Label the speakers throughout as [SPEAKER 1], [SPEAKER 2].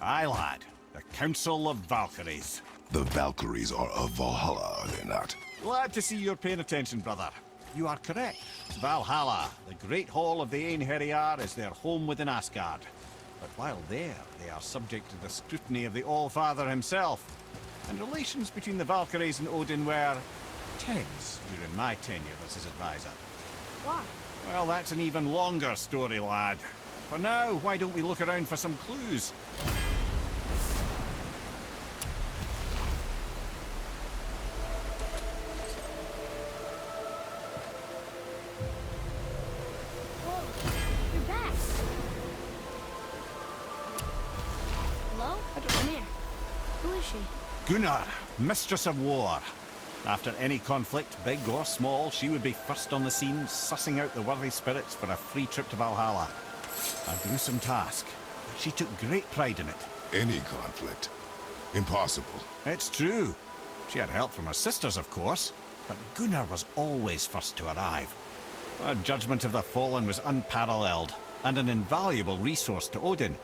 [SPEAKER 1] Aye, lad. The Council of Valkyries.
[SPEAKER 2] The Valkyries are of Valhalla, are they not?
[SPEAKER 1] Glad to see you're paying attention, brother. You are correct. Valhalla, the great hall of the Einherjar, is their home within Asgard. But while there, they are subject to the scrutiny of the All-Father himself. And relations between the Valkyries and Odin were tense during my tenure as his advisor.
[SPEAKER 3] Why?
[SPEAKER 1] Well, that's an even longer story, lad. For now, why don't we look around for some clues?
[SPEAKER 3] Whoa, you're back. Hello? Come here. Who is she?
[SPEAKER 1] Gunnar, Mistress of War. After any conflict, big or small, she would be first on the scene, sussing out the worthy spirits for a free trip to Valhalla. A gruesome task, but she took great pride in it.
[SPEAKER 2] Any conflict? Impossible.
[SPEAKER 1] It's true. She had help from her sisters, of course, but Gunnar was always first to arrive. Her judgment of the fallen was unparalleled, and an invaluable resource to Odin.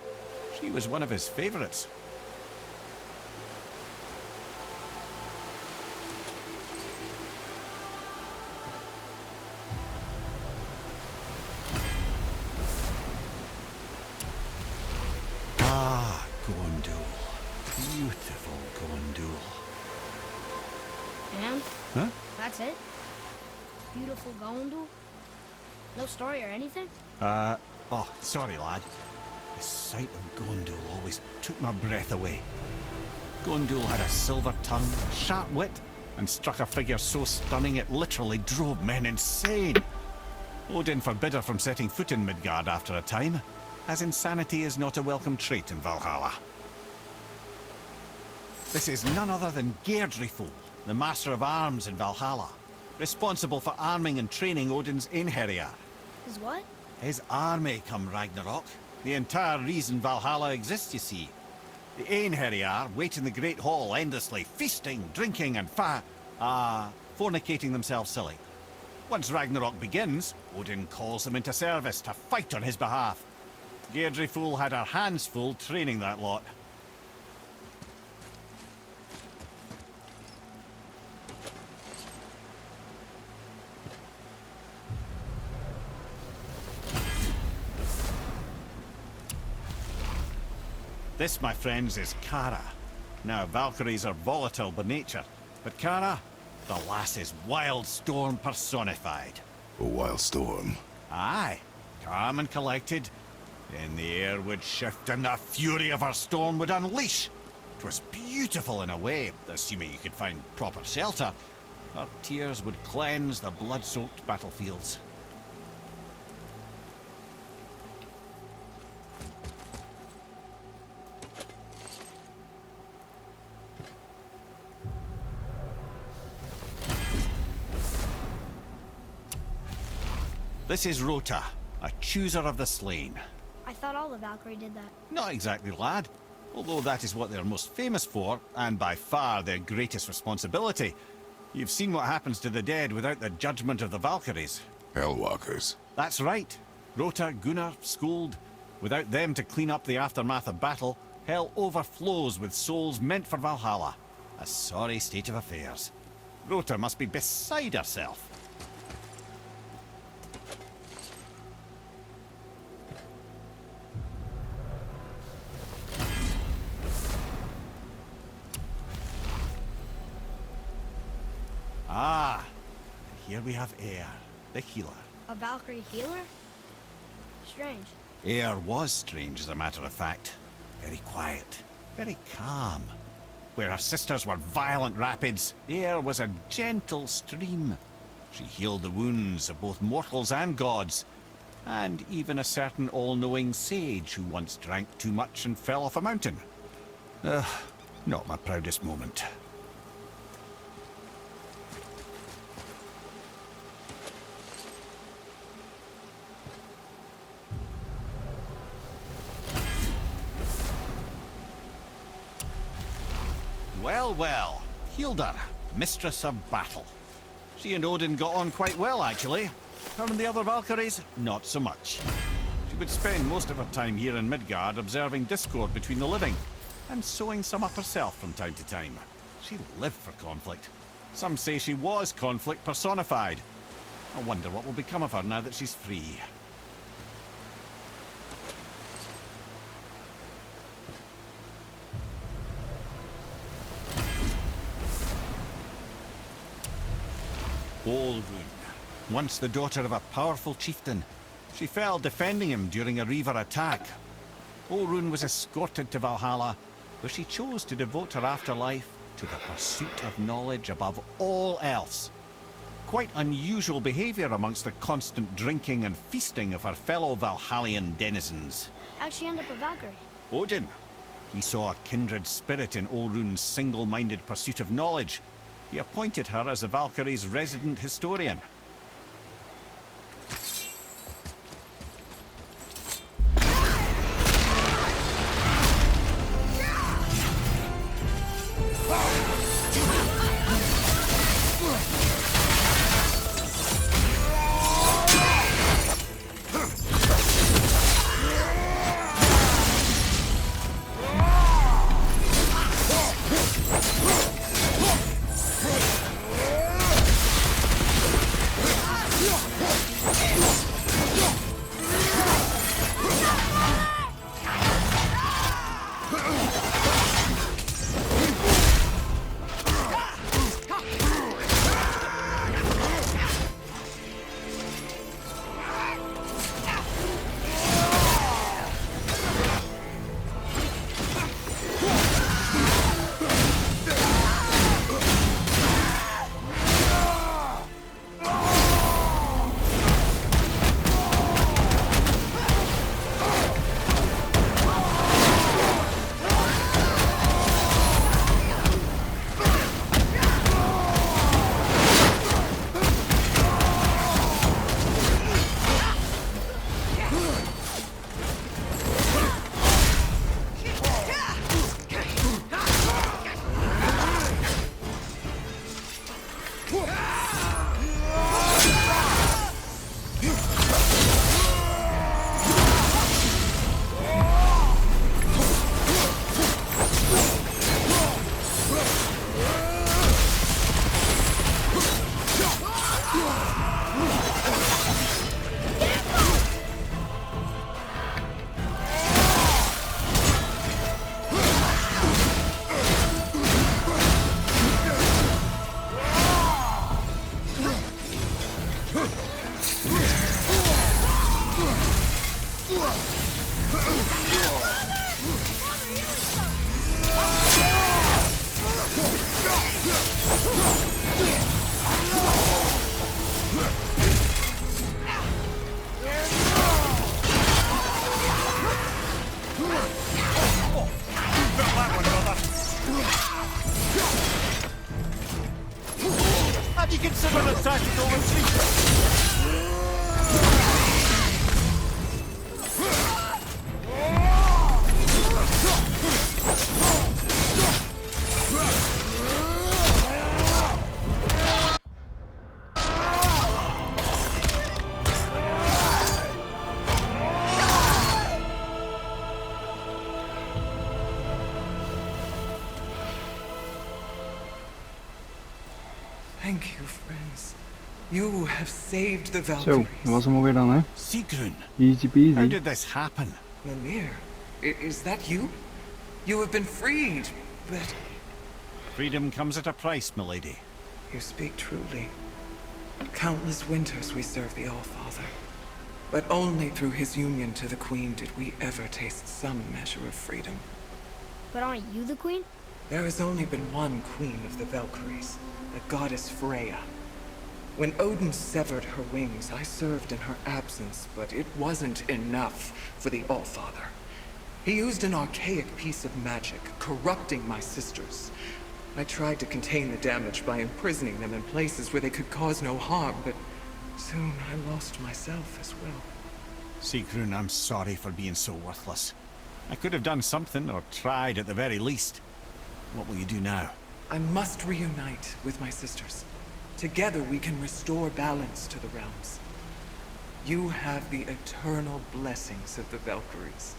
[SPEAKER 1] She was one of his favorites. Ah, Gondul. Beautiful Gondul.
[SPEAKER 3] And?
[SPEAKER 1] Huh?
[SPEAKER 3] That's it? Beautiful Gondul? No story or anything?
[SPEAKER 1] Oh, sorry, lad. The sight of Gondul always took my breath away. Gondul had a silver tongue, sharp wit, and struck a figure so stunning it literally drove men insane. Odin forbid her from setting foot in Midgard after a time, as insanity is not a welcome trait in Valhalla. This is none other than Geirdriful, the Master of Arms in Valhalla, responsible for arming and training Odin's Einherjar.
[SPEAKER 3] Is what?
[SPEAKER 1] His army come Ragnarok. The entire reason Valhalla exists, you see. The Einherjar wait in the Great Hall endlessly, feasting, drinking, and fornicating themselves silly. Once Ragnarok begins, Odin calls them into service to fight on his behalf. Geirdriful had her hands full training that lot. This, my friends, is Kara. Now, Valkyries are volatile by nature, but Kara, the lass is wild storm personified.
[SPEAKER 2] A wild storm.
[SPEAKER 1] Aye, calm and collected. Then the air would shift and the fury of her storm would unleash. 'Twas beautiful in a way, assuming you could find proper shelter. Her tears would cleanse the blood-soaked battlefields. This is Rota, a chooser of the slain.
[SPEAKER 3] I thought all the Valkyrie did that.
[SPEAKER 1] Not exactly, lad. Although that is what they're most famous for, and by far their greatest responsibility. You've seen what happens to the dead without the judgment of the Valkyries.
[SPEAKER 2] Hellwalkers.
[SPEAKER 1] That's right. Rota, Gunnar, Skuld. Without them to clean up the aftermath of battle, hell overflows with souls meant for Valhalla. A sorry state of affairs. Rota must be beside herself. Ah, here we have Eir, the healer.
[SPEAKER 3] A Valkyrie healer? Strange.
[SPEAKER 1] Eir was strange, as a matter of fact. Very quiet, very calm. Where her sisters were violent rapids, Eir was a gentle stream. She healed the wounds of both mortals and gods, and even a certain all-knowing sage who once drank too much and fell off a mountain. Not my proudest moment. Well, well. Hilda, Mistress of Battle. She and Odin got on quite well, actually. Her and the other Valkyries, not so much. She She would spend most of her time here in Midgard observing discord between the living, and sewing some up herself from time to time. She lived for conflict. Some say she was conflict personified. I wonder what will become of her now that she's free. Olrun, once the daughter of a powerful chieftain. She fell defending him during a Reaver attack. Olrun was escorted to Valhalla, where she chose to devote her afterlife to the pursuit of knowledge above all else. Quite unusual behavior amongst the constant drinking and feasting of her fellow Valhallian denizens.
[SPEAKER 3] How'd she end up a Valkyrie?
[SPEAKER 1] Odin. He saw a kindred spirit in Olrun's single-minded pursuit of knowledge. He appointed her as the Valkyrie's resident historian. Have you considered a tactical retreat?
[SPEAKER 4] Thank you, friends. You have saved the
[SPEAKER 5] Zo,
[SPEAKER 4] Valkyries.
[SPEAKER 5] dat was hem alweer dan, hè?
[SPEAKER 1] Sigrun,
[SPEAKER 5] Easy
[SPEAKER 1] how
[SPEAKER 5] peasy.
[SPEAKER 1] did this happen?
[SPEAKER 4] Mimir, is that you? You have been freed, but...
[SPEAKER 1] Freedom comes at a price, milady.
[SPEAKER 4] You speak truly. Countless winters we served the All-Father. But only through his union to the Queen did we ever taste some measure of freedom.
[SPEAKER 3] But aren't you the queen?
[SPEAKER 4] There has only been one Queen of the Valkyries, the goddess Freya. When Odin severed her wings, I served in her absence, but it wasn't enough for the All-Father. He used an archaic piece of magic, corrupting my sisters. I tried to contain the damage by imprisoning them in places where they could cause no harm, but soon I lost myself as well.
[SPEAKER 1] Sigrun, I'm sorry for being so worthless. I could have done something, or tried at the very least. What will you do now?
[SPEAKER 4] I must reunite with my sisters. Together we can restore balance to the realms. You have the eternal blessings of the Valkyries.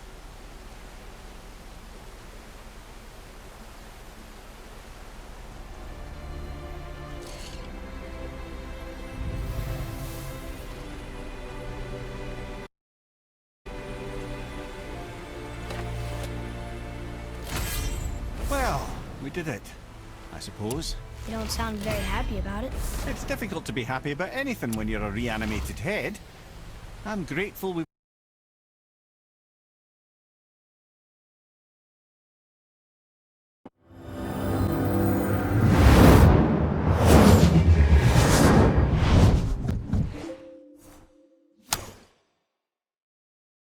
[SPEAKER 1] Well, we did it, I suppose.
[SPEAKER 3] You don't sound very happy about it.
[SPEAKER 1] It's difficult to be happy about anything when you're a reanimated head. I'm grateful we